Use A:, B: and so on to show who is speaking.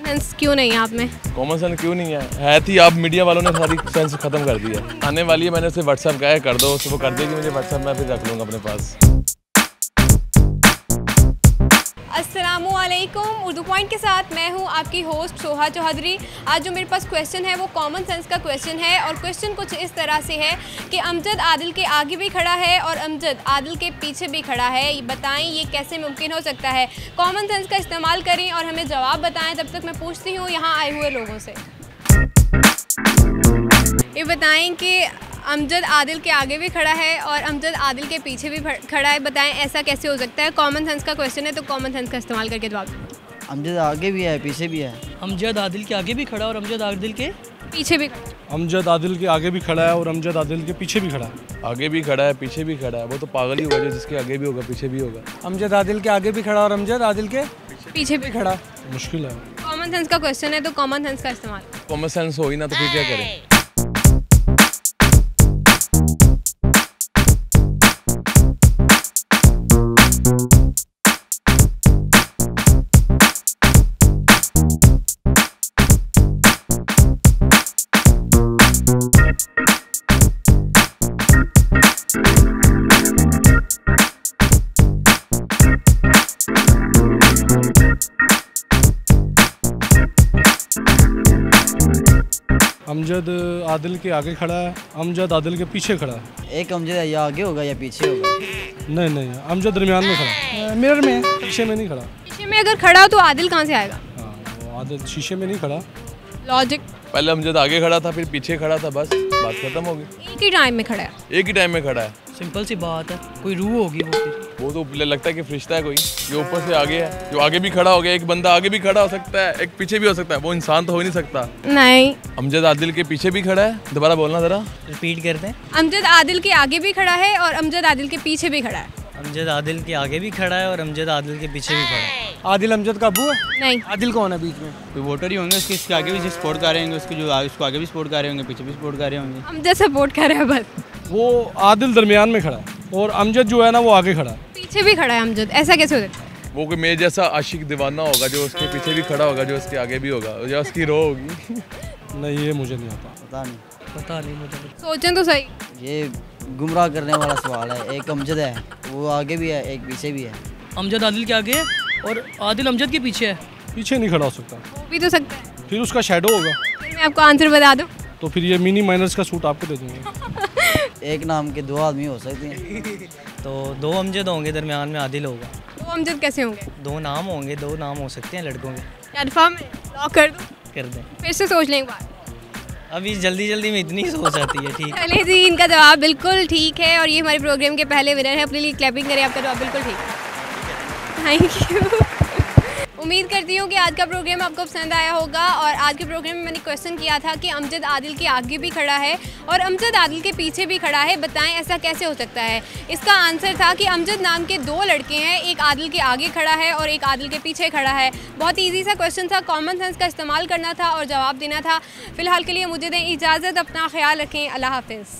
A: Sense क्यों नहीं है आप में?
B: कॉमन सेंस क्यों नहीं है थी, आप मीडिया वालों ने सारी सेंस खत्म कर दी है। आने वाली है, मैंने उसे व्हाट्सएप कहा है कर दो, उसको वो कर देगी मुझे व्हाट्सएप, मैं फिर रख लूँगा अपने पास।
A: अस्सलामुअलैकुम, उर्दू पॉइंट के साथ मैं हूं आपकी होस्ट सोहा चौधरी। आज जो मेरे पास क्वेश्चन है वो कॉमन सेंस का क्वेश्चन है और क्वेश्चन कुछ इस तरह से है कि अमजद आदिल के आगे भी खड़ा है और अमजद आदिल के पीछे भी खड़ा है। बताएं ये कैसे मुमकिन हो सकता है? कॉमन सेंस का इस्तेमाल करें और हमें जवाब बताएं। तब तक मैं पूछती हूँ यहाँ आए हुए लोगों से, ये बताएं कि अमजद आदिल के आगे भी खड़ा है और अमजद आदिल के पीछे भी खड़ा है। बताएं ऐसा कैसे हो सकता है? कॉमन सेंस का क्वेश्चन है तो कॉमन सेंस का इस्तेमाल करके जवाब दें।
C: अमजद आगे भी है पीछे भी है।
D: अमजद आदिल के आगे भी खड़ा और अमजद आदिल के
A: पीछे भी।
E: अमजद आदिल के आगे भी खड़ा है और अमजद आदिल के पीछे भी खड़ा है।
B: आगे भी खड़ा है पीछे भी खड़ा है, वो तो पागल ही होगा जो जिसके आगे भी होगा पीछे भी होगा।
F: अमजद आदिल के आगे भी खड़ा और अमजद आदिल के
A: पीछे भी
F: खड़ा।
E: मुश्किल है।
A: कॉमन सेंस का क्वेश्चन है तो कॉमन सेंस का इस्तेमाल।
B: कॉमन सेंस हो ही ना तो फिर क्या करें?
E: अमजद आदिल के आगे खड़ा है, अमजद आदिल के पीछे खड़ा है।
C: एक अमजद या आगे होगा या पीछे होगा।
E: नहीं, अमजद दरमियान में खड़ा है,
F: मिरर में।
E: शीशे में नहीं खड़ा।
A: शीशे में अगर खड़ा हो तो आदिल कहाँ से आएगा?
E: हाँ, वो आदिल शीशे में नहीं खड़ा।
A: लॉजिक।
B: पहले अमजद आगे खड़ा था फिर पीछे खड़ा था, बस बात खत्म हो गई।
A: एक ही टाइम में खड़ा है।
B: एक ही टाइम में खड़ा है।
D: सिंपल सी बात है, कोई रूह होगी
B: वो तो लगता है कि फरिश्ता है कोई जो ऊपर से आगे है, जो आगे भी खड़ा हो गया। एक बंदा आगे भी खड़ा हो सकता है, एक पीछे भी हो सकता है, वो इंसान तो हो ही नहीं सकता।
A: नहीं,
B: अमजद आदिल के पीछे भी खड़ा है। दोबारा बोलना जरा,
D: रिपीट करते हैं।
A: अमजद आदिल के आगे भी खड़ा है और अमजद आदिल के पीछे भी खड़ा है।
D: अमजद आदिल के आगे भी खड़ा है और अमजद आदिल के पीछे भी खड़ा है।
F: आदिल अमजद का अबू है?
A: नहीं।
F: आदिल कौन है बीच में?
G: कोई वोटर ही होंगे उसके, इसके आगे भी सपोर्ट कर रहे होंगे उसको, जो उसको आगे भी सपोर्ट कर रहे होंगे, पीछे भी सपोर्ट कर रहे होंगे।
A: अमजद सपोर्ट कर रहा है बस।
E: वो आदिल दरमियान में खड़ा है और अमजद जो है ना वो आगे खड़ा है।
A: पीछे भी खड़ा है अमजद, ऐसा कैसे हो सकता है?
B: वो कोई मेरे जैसा आशिक दीवाना होगा जो उसके पीछे भी खड़ा होगा, जो उसके आगे भी होगा, या उसकी रो होगी।
E: नहीं, ये मुझे नहीं आता।
C: पता नहीं
D: मुझे।
A: सोचें तो सही।
C: ये गुमराह करने वाला सवाल है। एक अमजद है, वो आगे भी है, एक पीछे भी है।
D: अमजद आदिल के आगे है और आदिल अमजद के पीछे है।
E: पीछे नहीं खड़ा हो सकता,
A: हो भी तो सकता है।
E: फिर उसका शैडो होगा।
A: फिर मैं आपको आंसर बता दूं
E: तो फिर ये मिनी माइनर्स का सूट आपको दे दूंगा।
C: एक नाम के दो आदमी हो सकते हैं।
D: तो दो अमजद होंगे, दरमियान में आदिल होगा।
A: तो अमजद कैसे होंगे?
D: दो नाम होंगे, दो नाम हो सकते हैं लड़कों के।
A: कन्फर्म लॉक कर दूं?
D: कर दें।
A: फिर से सोच लें एक बार।
D: अभी जल्दी में इतनी सोच आती है। ठीक
A: चले जी, इनका जवाब बिल्कुल ठीक है और ये हमारे प्रोग्राम के पहले विनर है। अपने लिए क्लैपिंग करें, आपका जवाब बिल्कुल ठीक है। Thank you. उम्मीद करती हूँ कि आज का प्रोग्राम आपको पसंद आया होगा और आज के प्रोग्राम में मैंने क्वेश्चन किया था कि अमजद आदिल के आगे भी खड़ा है और अमजद आदिल के पीछे भी खड़ा है। बताएं ऐसा कैसे हो सकता है? इसका आंसर था कि अमजद नाम के दो लड़के हैं, एक आदिल के आगे खड़ा है और एक आदिल के पीछे खड़ा है। बहुत ईजी सा क्वेश्चन था, कॉमन सेंस का इस्तेमाल करना था और जवाब देना था। फिलहाल के लिए मुझे दें इजाज़त, अपना ख्याल रखें, अल्लाह हाफिज़।